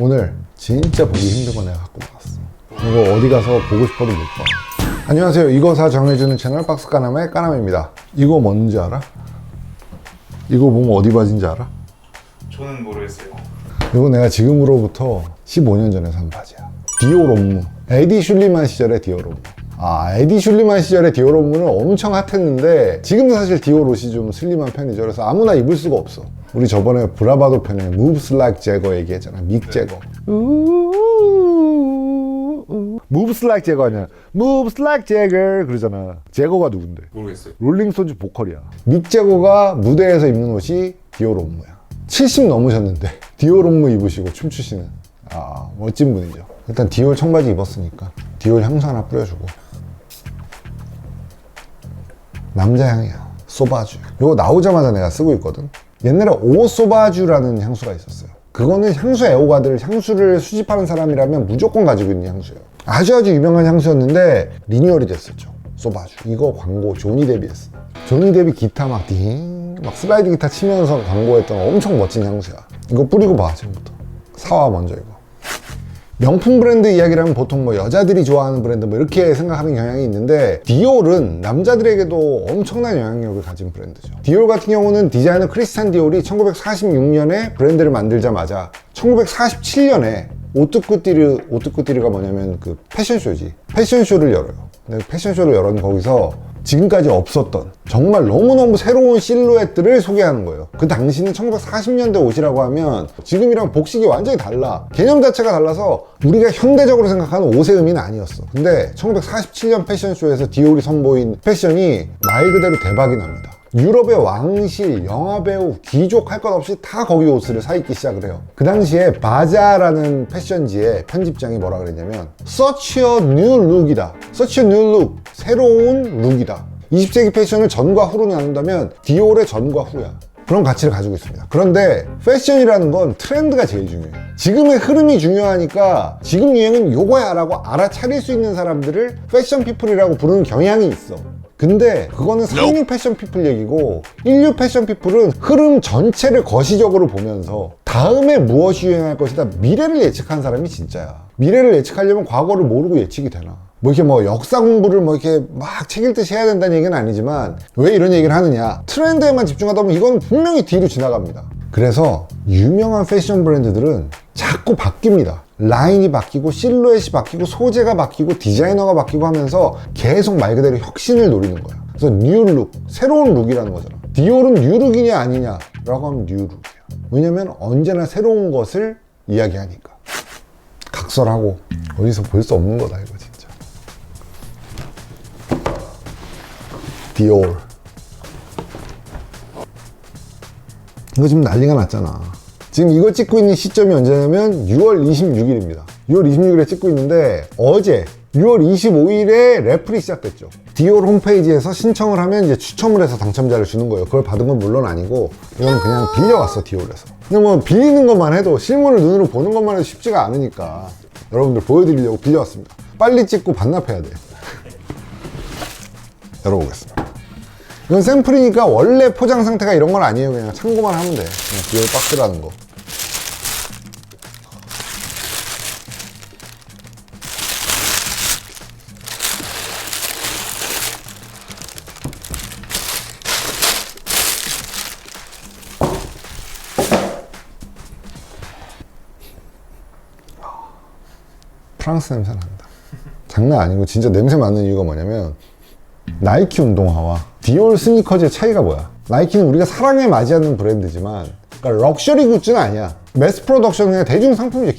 오늘 진짜 보기 힘든 거 내가 갖고 나왔어. 이거 어디 가서 보고 싶어도 못 봐. 안녕하세요. 이거사 정해주는 채널 박스까남의 까남입니다. 이거 뭔지 알아? 이거 보면 어디 바지인지 알아? 저는 모르겠어요. 이거 내가 지금으로부터 15년 전에 산 바지야. 디올 옴무. 에디 슐리만 시절의 디올 옴무. 에디 슐리만 시절의 디올 옴무는 엄청 핫했는데 지금도 사실 디올 옷이 좀 슬림한 편이죠. 그래서 아무나 입을 수가 없어. 우리 저번에 브라바도 편에 Moves Like Jagger 얘기했잖아. 믹 제거. Moves Like Jagger 아니야. Moves Like Jagger 그러잖아. 제거가 누군데? 모르겠어요. 롤링스톤즈 보컬이야. 믹 제거가 무대에서 입는 옷이 디올 옴무야. 70 넘으셨는데 디올 옴무 입으시고 춤추시는 멋진 분이죠. 일단 디올 청바지 입었으니까 디올 향수 하나 뿌려주고. 남자 향이야. 소바주. 이거 나오자마자 내가 쓰고 있거든. 옛날에 오소바주라는 향수가 있었어요. 그거는 향수 애호가들, 향수를 수집하는 사람이라면 무조건 가지고 있는 향수예요. 아주 유명한 향수였는데 리뉴얼이 됐었죠. 소바주. 이거 광고 조니 데비 했어. 조니 데비 기타 막 슬라이드 기타 치면서 광고했던 엄청 멋진 향수야. 이거 뿌리고 봐. 지금부터 사와. 먼저 이거 명품 브랜드 이야기라면 보통 뭐 여자들이 좋아하는 브랜드 뭐 이렇게 생각하는 경향이 있는데, 디올은 남자들에게도 엄청난 영향력을 가진 브랜드죠. 디올 같은 경우는 디자이너 크리스찬 디올이 1946년에 브랜드를 만들자마자 1947년에 오뜨꾸띠르가 뭐냐면 그 패션쇼지. 패션쇼를 열어요. 근데 패션쇼를 열었는데 거기서 지금까지 없었던 정말 너무너무 새로운 실루엣들을 소개하는 거예요. 그 당시는 1940년대 옷이라고 하면 지금이랑 복식이 완전히 달라. 개념 자체가 달라서 우리가 현대적으로 생각하는 옷의 의미는 아니었어. 근데 1947년 패션쇼에서 디올이 선보인 패션이 말 그대로 대박이 납니다. 유럽의 왕실, 영화배우, 귀족 할 것 없이 다 거기 옷을 사입기 시작을 해요. 그 당시에 바자라는 패션지의 편집장이 뭐라 그랬냐면 Such a new look이다. Such a new look. 새로운 룩이다. 20세기 패션을 전과 후로 나눈다면 디올의 전과 후야. 그런 가치를 가지고 있습니다. 그런데 패션이라는 건 트렌드가 제일 중요해요. 지금의 흐름이 중요하니까 지금 유행은 요거야 라고 알아차릴 수 있는 사람들을 패션 피플이라고 부르는 경향이 있어. 근데 그거는 상류 패션 피플 얘기고, 인류 패션 피플은 흐름 전체를 거시적으로 보면서 다음에 무엇이 유행할 것이다, 미래를 예측한 사람이 진짜야. 미래를 예측하려면 과거를 모르고 예측이 되나? 뭐 이렇게 뭐 역사 공부를 뭐 이렇게 막 책 읽듯이 해야 된다는 얘기는 아니지만, 왜 이런 얘기를 하느냐? 트렌드에만 집중하다 보면 이건 분명히 뒤로 지나갑니다. 그래서 유명한 패션 브랜드들은 자꾸 바뀝니다. 라인이 바뀌고 실루엣이 바뀌고 소재가 바뀌고 디자이너가 바뀌고 하면서 계속 말 그대로 혁신을 노리는 거야. 그래서 뉴룩, 새로운 룩이라는 거잖아. 디올은 뉴룩이냐 아니냐 라고 하면 뉴룩이야. 왜냐면 언제나 새로운 것을 이야기하니까. 각설하고 어디서 볼 수 없는 거다 이거 진짜. 디올. 이거 지금 난리가 났잖아. 지금 이거 찍고 있는 시점이 언제냐면 6월 26일입니다. 6월 26일에 찍고 있는데 어제 6월 25일에 래플이 시작됐죠. 디올 홈페이지에서 신청을 하면 이제 추첨을 해서 당첨자를 주는 거예요. 그걸 받은 건 물론 아니고 이건 그냥 빌려왔어, 디올에서. 근데 뭐 빌리는 것만 해도, 실물을 눈으로 보는 것만 해도 쉽지가 않으니까 여러분들 보여드리려고 빌려왔습니다. 빨리 찍고 반납해야 돼. 열어보겠습니다. 이건 샘플이니까 원래 포장 상태가 이런 건 아니에요. 그냥 참고만 하면 돼. 그냥 디올 박스라는 거. 프랑스 냄새 난다. 장난 아니고 진짜 냄새 맡는 이유가 뭐냐면, 나이키 운동화와 디올 스니커즈의 차이가 뭐야? 나이키는 우리가 사랑에 맞지 않는 브랜드지만, 그러니까 럭셔리 굿즈는 아니야. 매스 프로덕션, 그냥 대중 상품이죠.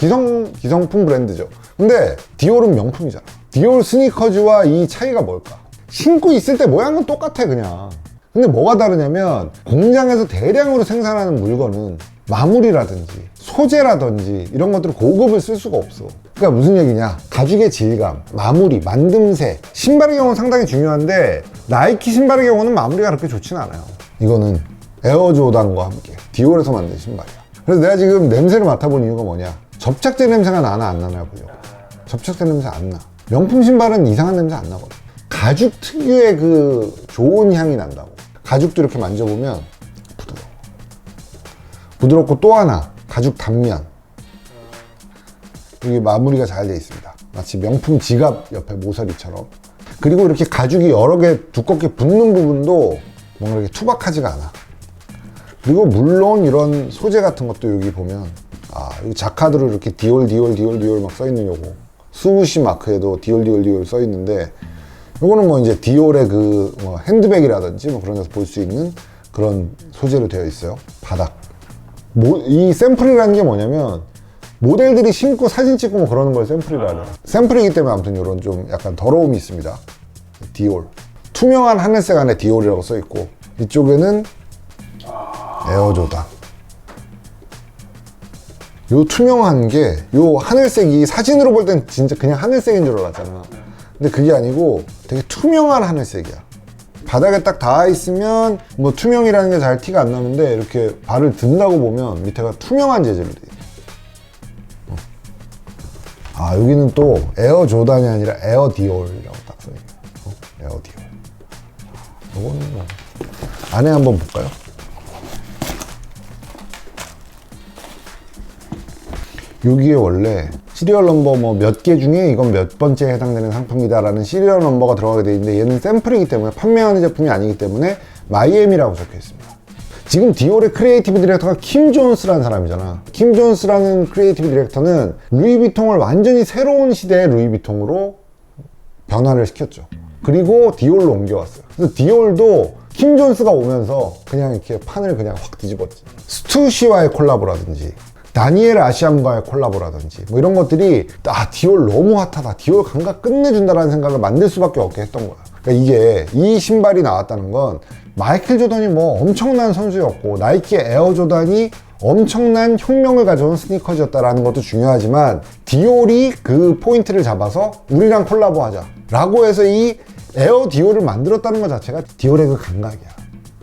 기성품 브랜드죠. 근데 디올은 명품이잖아. 디올 스니커즈와 이 차이가 뭘까? 신고 있을 때 모양은 똑같아 그냥. 근데 뭐가 다르냐면, 공장에서 대량으로 생산하는 물건은 마무리라든지 소재라든지 이런 것들을 고급을 쓸 수가 없어. 그러니까 무슨 얘기냐? 가죽의 질감, 마무리, 만듦새. 신발의 경우는 상당히 중요한데 나이키 신발의 경우는 마무리가 그렇게 좋진 않아요. 이거는 에어조단과 함께 디올에서 만든 신발이야. 그래서 내가 지금 냄새를 맡아본 이유가 뭐냐? 접착제 냄새가 나나 안 나나 보려고. 접착제 냄새 안 나. 명품 신발은 이상한 냄새 안 나거든. 가죽 특유의 그 좋은 향이 난다고. 가죽도 이렇게 만져보면 부드럽고 또 하나, 가죽 단면. 여기 마무리가 잘 돼 있습니다. 마치 명품 지갑 옆에 모서리처럼. 그리고 이렇게 가죽이 여러 개 두껍게 붙는 부분도 뭔가 이렇게 투박하지가 않아. 그리고 물론 이런 소재 같은 것도 여기 보면 여기 자카드로 이렇게 디올 막 써있는 요거, 스우시 마크에도 디올 써있는데, 요거는 뭐 이제 디올의 그 뭐 핸드백이라든지 뭐 그런 데서 볼 수 있는 그런 소재로 되어 있어요. 바닥. 이 샘플이라는 게 뭐냐면 모델들이 신고 사진 찍고 뭐 그러는 걸 샘플이라 해요. 샘플이기 때문에 아무튼 이런 좀 약간 더러움이 있습니다. 디올. 투명한 하늘색 안에 디올이라고 써있고, 이쪽에는 에어조단. 요 투명한 게, 요 하늘색이 사진으로 볼 땐 진짜 그냥 하늘색인 줄 알았잖아. 근데 그게 아니고 되게 투명한 하늘색이야. 바닥에 딱 닿아 있으면 뭐 투명이라는 게 잘 티가 안 나는데, 이렇게 발을 든다고 보면 밑에가 투명한 재질로 돼 있어. 여기는 또 에어조단이 아니라 에어디올이라고 딱 써있네. 에어디올. 이거는 뭐 안에 한번 볼까요? 여기에 원래 시리얼 넘버 뭐 몇 개 중에 이건 몇 번째에 해당되는 상품이다 라는 시리얼 넘버가 들어가게 되어 있는데, 얘는 샘플이기 때문에 판매하는 제품이 아니기 때문에 마이애미라고 적혀 있습니다. 지금 디올의 크리에이티브 디렉터가 킴 존스라는 사람이잖아. 킴 존스라는 크리에이티브 디렉터는 루이비통을 완전히 새로운 시대의 루이비통으로 변화를 시켰죠. 그리고 디올로 옮겨왔어요. 그래서 디올도 킴 존스가 오면서 그냥 이렇게 판을 그냥 확 뒤집었지. 스투시와의 콜라보라든지 다니엘 아시암과의 콜라보라든지 뭐 이런 것들이 디올 너무 핫하다, 디올 감각 끝내준다라는 생각을 만들 수밖에 없게 했던 거야. 그러니까 이게 이 신발이 나왔다는 건 마이클 조던이 뭐 엄청난 선수였고 나이키의 에어 조던이 엄청난 혁명을 가져온 스니커즈였다라는 것도 중요하지만, 디올이 그 포인트를 잡아서 우리랑 콜라보하자 라고 해서 이 에어 디올을 만들었다는 것 자체가 디올의 그 감각이야.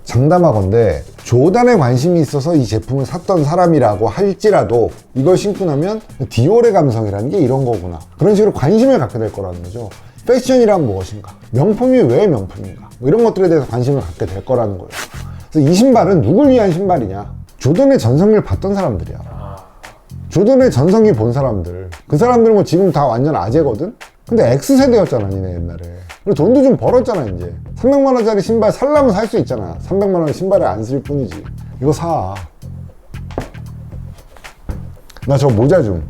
장담하건대 조단에 관심이 있어서 이 제품을 샀던 사람이라고 할지라도 이걸 신고 나면 디올의 감성이라는 게 이런 거구나, 그런 식으로 관심을 갖게 될 거라는 거죠. 패션이란 무엇인가, 명품이 왜 명품인가, 뭐 이런 것들에 대해서 관심을 갖게 될 거라는 거예요. 그래서 이 신발은 누굴 위한 신발이냐, 조던의 전성기를 봤던 사람들이야. 조던의 전성기 본 사람들, 그 사람들은 뭐 지금 다 완전 아재거든? 근데 X세대였잖아 니네 옛날에. 그리고 돈도 좀 벌었잖아. 이제 300만원짜리 신발 살려면 살 수 있잖아. 300만원 신발에 안 쓸 뿐이지. 이거 사. 나 저 모자 좀.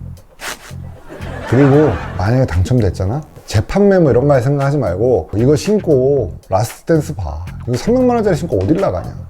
그리고 만약에 당첨됐잖아, 재판매 뭐 이런 거 생각하지 말고 이거 신고 라스트 댄스 봐. 이거 300만원짜리 신고 어딜 나가냐.